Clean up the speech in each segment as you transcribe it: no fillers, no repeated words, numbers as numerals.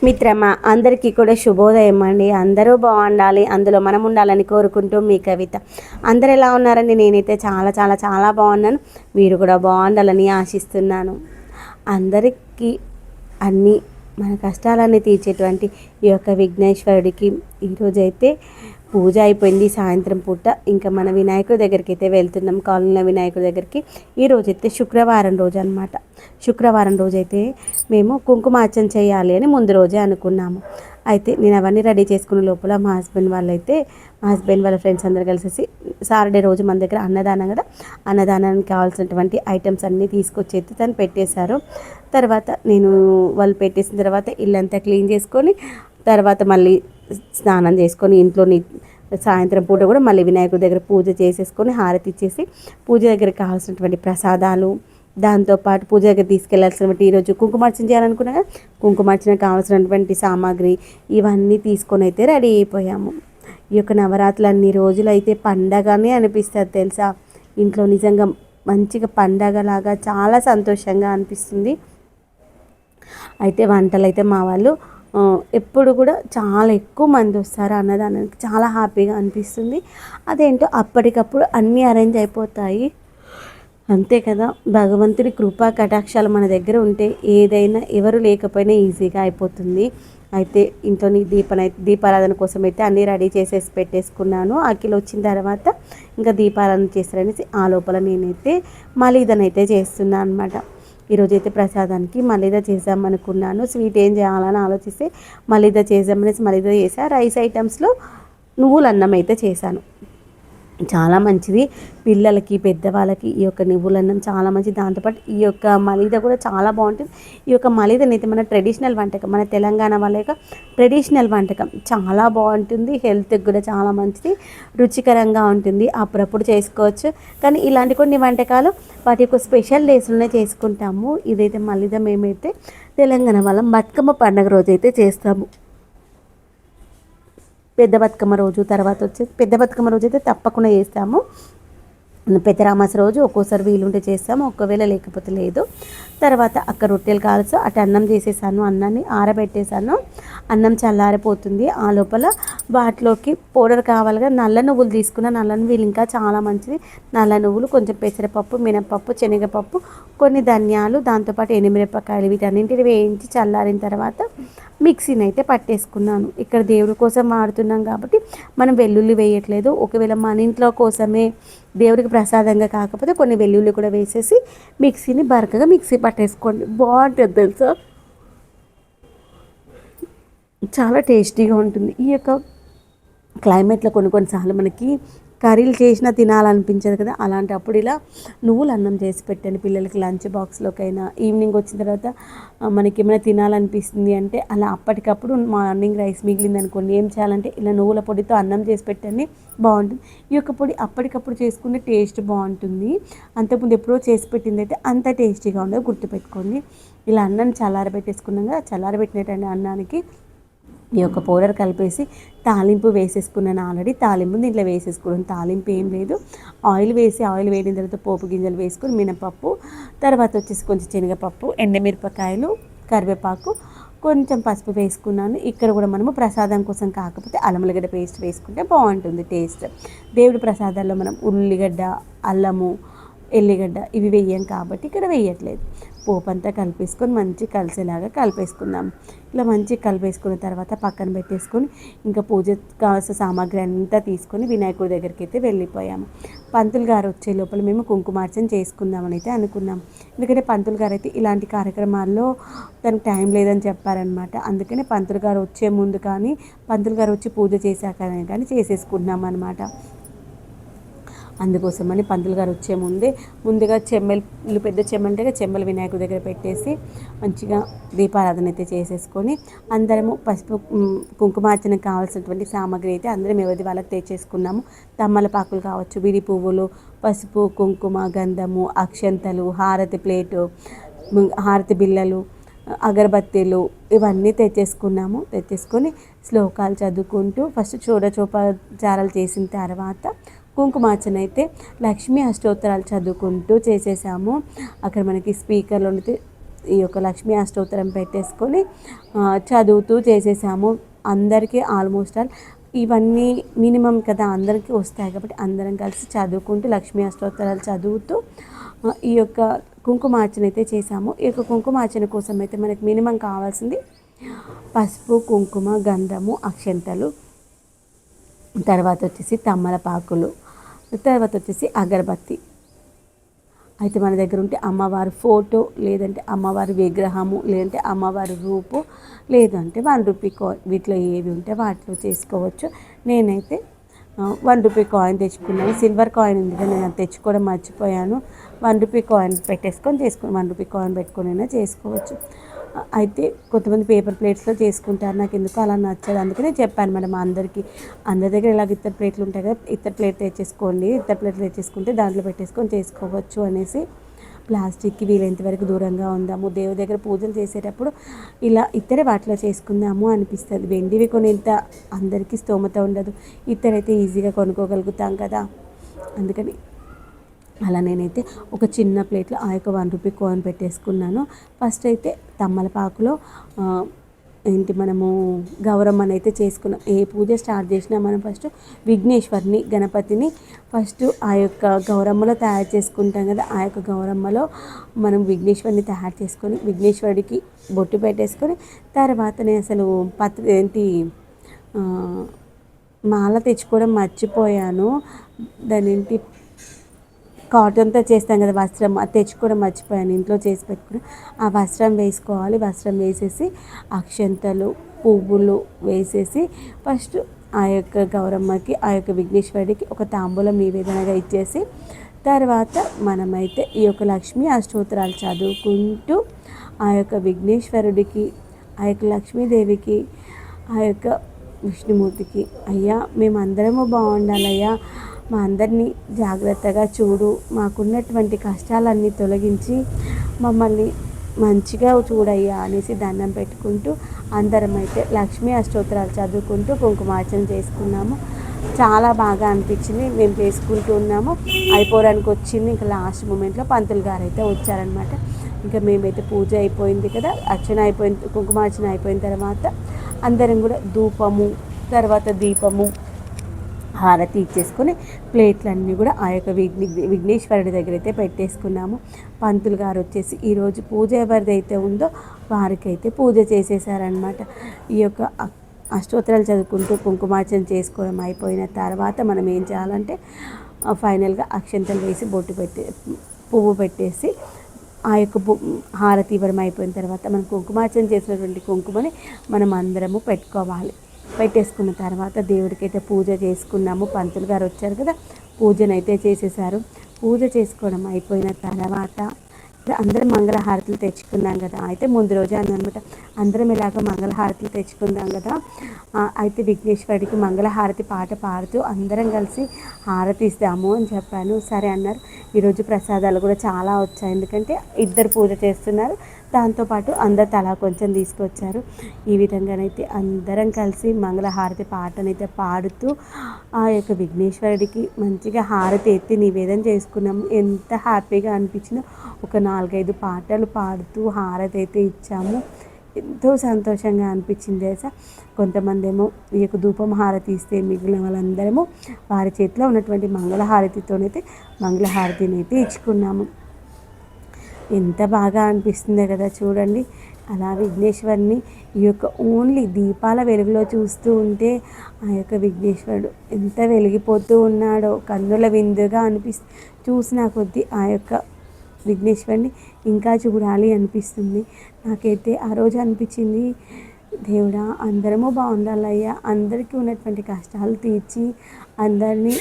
మిత్రమా అందరికీ కూడా శుభోదయం అండి. అందరూ బాగుండాలి, అందులో మనం ఉండాలని కోరుకుంటూ మీ కవిత. అందరు ఎలా ఉన్నారండి? నేనైతే చాలా చాలా చాలా బాగున్నాను. మీరు కూడా బాగుండాలని ఆశిస్తున్నాను. అందరికీ అన్నీ మన కష్టాలన్నీ తీర్చేటువంటి ఈ యొక్క విఘ్నేశ్వరుడికి ఈరోజైతే పూజ అయిపోయింది. సాయంత్రం పూట ఇంకా మన వినాయకుడి దగ్గరికి అయితే వెళ్తున్నాం, కాలనీలో వినాయకుడి దగ్గరికి. ఈరోజైతే శుక్రవారం రోజు అనమాట. శుక్రవారం రోజైతే మేము కుంకుమార్చన చేయాలి అని ముందు రోజే అనుకున్నాము. అయితే నేను అవన్నీ రెడీ చేసుకునే లోపల మా హస్బెండ్ వాళ్ళ ఫ్రెండ్స్ అందరు కలిసేసి సాటర్డే రోజు మన దగ్గర అన్నదానం కదా, అన్నదానానికి కావాల్సినటువంటి ఐటమ్స్ అన్నీ తీసుకొచ్చి అయితే తను పెట్టేశారు. తర్వాత నేను వాళ్ళు పెట్టేసిన తర్వాత ఇల్లంతా క్లీన్ చేసుకొని తర్వాత మళ్ళీ స్నానం చేసుకొని ఇంట్లోని సాయంత్రం పూట కూడా మళ్ళీ వినాయకుడి దగ్గర పూజ చేసేసుకొని హారతి ఇచ్చేసి పూజ దగ్గరికి కావాల్సినటువంటి ప్రసాదాలు, దాంతోపాటు పూజ దగ్గర తీసుకెళ్లాల్సినటువంటి ఈరోజు కుంకుమార్చన చేయాలనుకున్నా కుంకుమార్చన కావాల్సినటువంటి సామాగ్రి ఇవన్నీ తీసుకొని అయితే రెడీ అయిపోయాము. ఈ యొక్క నవరాత్రులు అన్ని రోజులు అయితే పండగనే అనిపిస్తుంది తెలుసా. ఇంట్లో నిజంగా మంచిగా పండగలాగా చాలా సంతోషంగా అనిపిస్తుంది. అయితే వంటలు అయితే మా వాళ్ళు ఎప్పుడు కూడా చాలా ఎక్కువ మంది వస్తారు అన్నదానానికి, చాలా హ్యాపీగా అనిపిస్తుంది. అదేంటో అప్పటికప్పుడు అన్నీ అరేంజ్ అయిపోతాయి, అంతే కదా. భగవంతుడి కృపా కటాక్షాలు మన దగ్గర ఉంటే ఏదైనా ఎవరు లేకపోయినా ఈజీగా అయిపోతుంది. అయితే ఇంట్లో దీపారాధన కోసం అయితే అన్నీ రెడీ చేసేసి పెట్టేసుకున్నాను. అఖిల్ వచ్చిన తర్వాత ఇంకా దీపారాధన చేస్తారనేసి ఆ లోపల నేనైతే మలీదనైతే చేస్తున్నాను అనమాట. ఈరోజైతే ప్రసాదానికి మలీదా చేద్దామనుకున్నాను. స్వీట్ ఏం చేయాలని ఆలోచిస్తే మలీదా చేద్దామనేసి మలీదా చేసా. రైస్ ఐటమ్స్లో నువ్వుల అన్నం అయితే చేశాను. చాలా మంచిది పిల్లలకి పెద్దవాళ్ళకి ఈ యొక్క నువ్వులన్నం చాలా మంచిది. దాంతోపాటు ఈ యొక్క మలీదా కూడా చాలా బాగుంటుంది. ఈ యొక్క మలీదాని అయితే మన ట్రెడిషనల్ వంటకం, మన తెలంగాణ వాళ్ళ యొక్క ట్రెడిషనల్ వంటకం, చాలా బాగుంటుంది. హెల్త్కి కూడా చాలా మంచిది, రుచికరంగా ఉంటుంది. అప్పుడప్పుడు చేసుకోవచ్చు, కానీ ఇలాంటి కొన్ని వంటకాలు వాటి యొక్క స్పెషల్ డేస్లోనే చేసుకుంటాము. ఇదైతే మలీదా మేమైతే తెలంగాణ వాళ్ళం బతుకమ్మ పండుగ రోజు అయితే చేస్తాము. పెద్ద బతుకమ్మ రోజు తర్వాత వచ్చేసి పెద్ద బతుకమ్మ రోజు అయితే తప్పకుండా చేస్తాము. పెద్దరామాస రోజు ఒక్కోసారి వీలుంటే చేస్తాము, ఒకవేళ లేకపోతే లేదు. తర్వాత అక్కడ రొట్టెలు కాల్చు అటు అన్నం చేసేసాను, అన్నాన్ని ఆరబెట్టేసాను. అన్నం చల్లారిపోతుంది. ఆ లోపల వాటిలోకి పౌడర్ కావాలిగా నల్ల నువ్వులు తీసుకున్న, నల్ల నువ్వులు ఇంకా చాలా మంచిది. నల్ల నువ్వులు, కొంచెం పెసరపప్పు, మినపప్పు, శనగపప్పు, కొన్ని ధనియాలు, దాంతోపాటు ఎండుమిరపకాయలు, వీటన్నింటిని వేయించి చల్లారిన తర్వాత మిక్సీని అయితే పట్టేసుకున్నాను. ఇక్కడ దేవుడి కోసం వాడుతున్నాం కాబట్టి మనం వెల్లుల్లి వేయట్లేదు. ఒకవేళ మన ఇంట్లో కోసమే దేవుడికి ప్రసాదంగా కాకపోతే కొన్ని వెల్లుల్లి కూడా వేసేసి మిక్సీని బరకగా మిక్సీ పట్టేసుకోండి, బాగుంటుంది తెలుసా. చాలా టేస్టీగా ఉంటుంది. ఈ యొక్క క్లైమేట్లో కొన్నిసార్లు మనకి కర్రీలు చేసినా తినాలనిపించదు కదా, అలాంటప్పుడు ఇలా నువ్వులు అన్నం చేసి పెట్టండి పిల్లలకి లంచ్ బాక్స్లోకైనా. ఈవినింగ్ వచ్చిన తర్వాత మనకి ఏమైనా తినాలనిపిస్తుంది అంటే అలా అప్పటికప్పుడు మార్నింగ్ రైస్ మిగిలింది అనుకోండి, ఏం చేయాలంటే ఇలా నువ్వుల పొడితో అన్నం చేసి పెట్టండి, బాగుంటుంది. ఈ యొక్క పొడి అప్పటికప్పుడు చేసుకునే టేస్ట్ బాగుంటుంది. అంతకుముందు ఎప్పుడో చేసి పెట్టింది అయితే అంత టేస్టీగా ఉండదు, గుర్తుపెట్టుకోండి. ఇలా అన్నం చల్లారబెట్టేసుకున్నాక చల్లారబెట్టినటువంటి అన్నానికి ఈ యొక్క పౌడర్ కలిపేసి తాలింపు వేసేసుకున్నాను. ఆల్రెడీ తాలింపు దీంట్లో వేసేసుకున్నాను. తాలింపు ఏం లేదు, ఆయిల్ వేడిన తర్వాత పోపు గింజలు వేసుకొని మినపప్పు, తర్వాత వచ్చేసి కొంచెం శనగపప్పు, ఎండుమిరపకాయలు, కరివేపాకు, కొంచెం పసుపు వేసుకున్నాను. ఇక్కడ కూడా మనము ప్రసాదం కోసం కాకపోతే అల్లం పేస్ట్ వేసుకుంటే బాగుంటుంది టేస్ట్. దేవుడి ప్రసాదాల్లో మనం ఉల్లిగడ్డ, అల్లము, ఎల్లిగడ్డ ఇవి వేయం కాబట్టి ఇక్కడ వేయట్లేదు. పోపు అంతా కలిపేసుకొని మంచి కలిసేలాగా కలిపేసుకుందాం. ఇలా మంచిగా కలిపేసుకున్న తర్వాత పక్కన పెట్టేసుకొని ఇంకా పూజకు కావాల్సిన సామాగ్రి అంతా తీసుకొని వినాయకుడి దగ్గరికి అయితే వెళ్ళిపోయాము. పంతులు గారు వచ్చే లోపల మేము కుంకుమార్చన చేసుకుందామని అయితే అనుకున్నాం. ఎందుకంటే పంతులు గారు అయితే ఇలాంటి కార్యక్రమాల్లో తనకు టైం లేదని చెప్పారనమాట. అందుకనే పంతులు గారు వచ్చే ముందు కానీ పంతులు గారు వచ్చి పూజ చేశాక కానీ చేసేసుకున్నాం అనమాట. అందుకోసమని పంతులు గారు వచ్చే ముందుగా చెమ్మలు, పెద్ద చెమ్మంటే చెమ్మలు వినాయకుడి దగ్గర పెట్టేసి మంచిగా దీపారాధన అయితే చేసేసుకొని అందరము పసుపు కుంకుమార్చనకు కావాల్సినటువంటి సామాగ్రి అయితే అందరం ఎవరిది వాళ్ళకి తెచ్చేసుకున్నాము. తమ్మలపాకులు కావచ్చు, విడి పువ్వులు, పసుపు, కుంకుమ, గంధము, అక్షంతలు, హారతి ప్లేటు, హారతి బిళ్ళలు, అగరబత్తీలు ఇవన్నీ తెచ్చేసుకొని శ్లోకాలు చదువుకుంటూ ఫస్ట్ చూడచోపచారాలు చేసిన తర్వాత కుంకుమార్చన అయితే లక్ష్మీ అష్టోత్తరాలు చదువుకుంటూ చేసేసాము. అక్కడ మనకి స్పీకర్లో ఈ యొక్క లక్ష్మీ అష్టోత్తరం పెట్టేసుకొని చదువుతూ చేసేసాము. అందరికీ ఆల్మోస్ట్ ఆల్ ఇవన్నీ మినిమం కదా, అందరికీ వస్తాయి కాబట్టి అందరం కలిసి చదువుకుంటూ లక్ష్మీ అష్టోత్తరాలు చదువుతూ ఈ యొక్క కుంకుమార్చన అయితే చేసాము. ఈ యొక్క కుంకుమార్చన కోసం అయితే మనకి మినిమం కావాల్సింది పసుపు, కుంకుమ, గంధము, అక్షంతలు, తర్వాత వచ్చేసి తమ్మలపాకులు, తర్వాత వచ్చేసి అగరబత్తి. అయితే మన దగ్గర ఉంటే అమ్మవారి ఫోటో, లేదంటే అమ్మవారి విగ్రహము, లేదంటే అమ్మవారి రూపు, లేదంటే ₹1 కాయిన్, వీటిలో ఏవి ఉంటే వాటిలో చేసుకోవచ్చు. నేనైతే ₹1 కాయిన్ తెచ్చుకున్నాను. సిల్వర్ కాయిన్ ఉంది కదా, నేను తెచ్చుకోవడం మర్చిపోయాను. ₹1 కాయిన్ పెట్టేసుకొని ₹1 కాయిన్ పెట్టుకొని చేసుకోవచ్చు. అయితే కొంతమంది పేపర్ ప్లేట్స్లో చేసుకుంటారు, నాకు ఎందుకు అలా నచ్చదు. అందుకనే చెప్పాను మేడం అందరికీ, అందరి దగ్గర ఇలాగ ఇత్తడి ప్లేట్లు ఉంటాయి కదా, ఇత్తడి ప్లేట్ తెచ్చేసుకోండి, ఇత్తడి ప్లేట్లు తెచ్చేసుకుంటే దాంట్లో పెట్టేసుకొని చేసుకోవచ్చు అనేసి. ప్లాస్టిక్కి వీలైనంత వరకు దూరంగా ఉందాము. దేవుడి దగ్గర పూజలు చేసేటప్పుడు ఇలా ఇత్తడి వాటిలో చేసుకుందాము అనిపిస్తుంది. వెండివి కొనేంత అందరికీ స్తోమత ఉండదు, ఇత్తడైతే ఈజీగా కొనుక్కోగలుగుతాం కదా, అందుకని అలా నేనైతే ఒక చిన్న ప్లేట్లో ఆ యొక్క ₹1 కాయిన్ పెట్టేసుకున్నాను. ఫస్ట్ అయితే తమ్మలపాకులో మనము గౌరమ్మని అయితే చేసుకున్నాం. ఏ పూజ స్టార్ట్ చేసినా మనం ఫస్ట్ విఘ్నేశ్వరిని, గణపతిని ఫస్ట్ ఆ యొక్క గౌరమ్మలో తయారు చేసుకుంటాం కదా, ఆ యొక్క గౌరమ్మలో మనం విఘ్నేశ్వరిని తయారు చేసుకొని విఘ్నేశ్వరుడికి బొట్టు పెట్టేసుకొని, తర్వాత నేను అసలు మాల తెచ్చుకోవడం మర్చిపోయాను. దాని కాటన్తో చేస్తాం కదా వస్త్రం, అది తెచ్చుకోవడం మర్చిపోయాను. ఇంట్లో చేసి పెట్టుకుని ఆ వస్త్రం వేసుకోవాలి. వస్త్రం వేసేసి అక్షంతలు, పువ్వులు వేసేసి ఫస్ట్ ఆ యొక్క గౌరమ్మకి, ఆ యొక్క విఘ్నేశ్వరుడికి ఒక తాంబూలం నివేదనగా ఇచ్చేసి, తర్వాత మనమైతే ఈ యొక్క లక్ష్మీ అష్టోత్తరాలు చదువుకుంటూ ఆ యొక్క విఘ్నేశ్వరుడికి, ఆ యొక్క లక్ష్మీదేవికి, ఆ యొక్క విష్ణుమూర్తికి, అయ్యా మేమందరము బాగుండాలయ్యా, మా అందరినీ జాగ్రత్తగా చూడు, మాకున్నటువంటి కష్టాలన్నీ తొలగించి మమ్మల్ని మంచిగా చూడయ్యా అనేసి దండం పెట్టుకుంటూ అందరం అయితే లక్ష్మీ అష్టోత్తరాలు చదువుకుంటూ కుంకుమార్చన చేసుకున్నాము. చాలా బాగా అనిపించింది. మేము చేసుకుంటూ ఉన్నాము, అయిపోవడానికి వచ్చింది. ఇంకా లాస్ట్ మూమెంట్లో పంతులు గారు అయితే వచ్చారనమాట. ఇంకా మేమైతే పూజ అయిపోయింది కదా, అర్చన అయిపోయింది, కుంకుమార్చన అయిపోయిన తర్వాత అందరం కూడా ధూపము, తర్వాత దీపము, హారతి ఇచ్చేసుకొని ప్లేట్లన్నీ కూడా ఆ యొక్క విఘ్నేశ్వరుడి దగ్గర అయితే పెట్టేసుకున్నాము. పంతులు గారు వచ్చేసి ఈరోజు పూజ ఎవరిదైతే ఉందో వారికైతే పూజ చేసేసారనమాట. ఈ యొక్క అష్టోత్తరాలు చదువుకుంటూ కుంకుమార్చన చేసుకోవడం అయిపోయిన తర్వాత మనం ఏం చేయాలంటే ఫైనల్గా అక్షంతలు వేసి బొట్టు పువ్వు పెట్టేసి ఆ యొక్క హారతి ఇవ్వడం అయిపోయిన తర్వాత మనం కుంకుమార్చన చేసినటువంటి కుంకుమని మనం అందరము పెట్టుకోవాలి. పెట్టేసుకున్న తర్వాత దేవుడికైతే పూజ చేసుకున్నాము. పంతులు గారు వచ్చారు కదా, పూజనైతే చేసేసారు. పూజ చేసుకోవడం అయిపోయిన తర్వాత అందరం మంగళహారతులు తెచ్చుకున్నాం కదా, అయితే ముందు రోజే అన్నమాట, అందరం ఇలాగ మంగళహారతులు తెచ్చుకుందాం కదా, అయితే విఘ్నేశ్వరుడికి మంగళహారతి పాట పాడుతూ అందరం కలిసి హారతి ఇస్తాము అని చెప్పాను. సరే అన్నారు. ఈరోజు ప్రసాదాలు కూడా చాలా వచ్చాయి, ఎందుకంటే ఇద్దరు పూజ చేస్తున్నారు, దాంతోపాటు అందరు తలా కొంచెం తీసుకొచ్చారు. ఈ విధంగానైతే అందరం కలిసి మంగళహారతి పాటనైతే పాడుతూ ఆ యొక్క విఘ్నేశ్వరుడికి మంచిగా హారతి ఎత్తి నివేదన చేసుకున్నాము. ఎంత హ్యాపీగా అనిపించిందో, ఒక 4-5 పాటలు పాడుతూ హారతి అయితే ఇచ్చాము. ఎంతో సంతోషంగా అనిపించింది తెలుసా. కొంతమంది ఏమో ఈ యొక్క ధూపం హారతి ఇస్తే మిగిలిన వాళ్ళందరము వారి చేతిలో ఉన్నటువంటి మంగళహారతితోనైతే మంగళహారతిని అయితే ఇచ్చుకున్నాము. ఎంత బాగా అనిపిస్తుందో కదా చూడండి. అలా విఘ్నేశ్వరుని ఈ యొక్క ఓన్లీ దీపాల వెలుగులో చూస్తూ ఉంటే ఆ యొక్క విఘ్నేశ్వరుడు ఎంత వెలిగిపోతూ ఉన్నాడో కన్నుల విందుగా చూసిన కొద్దీ ఆ యొక్క విఘ్నేశ్వరుని ఇంకా చూడాలి అనిపిస్తుంది. నాకైతే ఆ రోజు అనిపించింది, దేవుడా అందరము బాగుండాలయ్యా, అందరికీ ఉన్నటువంటి కష్టాలు తీర్చి అందరినీ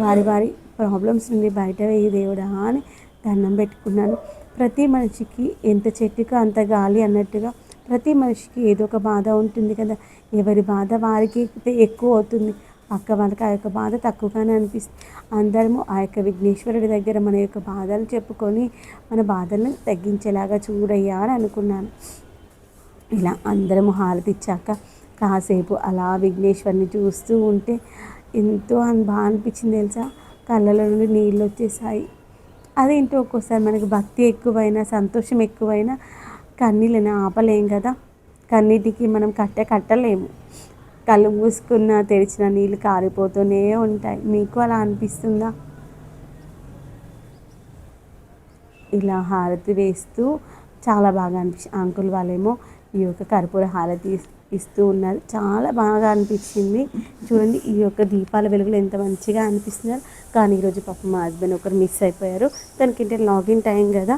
వారి వారి ప్రాబ్లమ్స్ నుండి బయట వేయి దేవుడా అని దండం పెట్టుకున్నాను. ప్రతి మనిషికి ఎంత చెట్టుగా అంత గాలి అన్నట్టుగా ప్రతి మనిషికి ఏదో ఒక బాధ ఉంటుంది కదా, ఎవరి బాధ వారికి ఎక్కువ అవుతుంది, పక్క వాళ్ళకి ఆ యొక్క బాధ తక్కువగానే అనిపిస్తుంది. అందరము ఆ యొక్క విఘ్నేశ్వరుడి దగ్గర మన యొక్క బాధలు చెప్పుకొని మన బాధలను తగ్గించేలాగా చూడయ్యా అని అనుకున్నాను. ఇలా అందరము హారతి ఇచ్చాక కాసేపు అలా విఘ్నేశ్వరుని చూస్తూ ఉంటే ఎంతో బాగా అనిపించింది తెలుసా. కళ్ళలో నుండి నీళ్ళు వచ్చేసాయి. అదేంటో ఒక్కోసారి మనకి భక్తి ఎక్కువైనా సంతోషం ఎక్కువైనా కన్నీళ్ళని ఆపలేం కదా, కన్నీటికి మనం కట్టలేము. కళ్ళు మూసుకున్న తెరిచిన నీళ్ళు కారిపోతూనే ఉంటాయి. మీకు అలా అనిపిస్తుందా? ఇలా హారతి వేస్తూ చాలా బాగా అంకుల్ వాళ్ళేమో ఈ యొక్క కర్పూర హారతి ఇస్తూ ఉన్నారు. చాలా బాగా అనిపించింది. చూడండి ఈ యొక్క దీపాల వెలుగులు ఎంత మంచిగా అనిపిస్తున్నారు. కానీ ఈరోజు పాపం మా హస్బెండ్ ఒకరు మిస్ అయిపోయారు. దానికంటే లాగిన్ టైం కదా,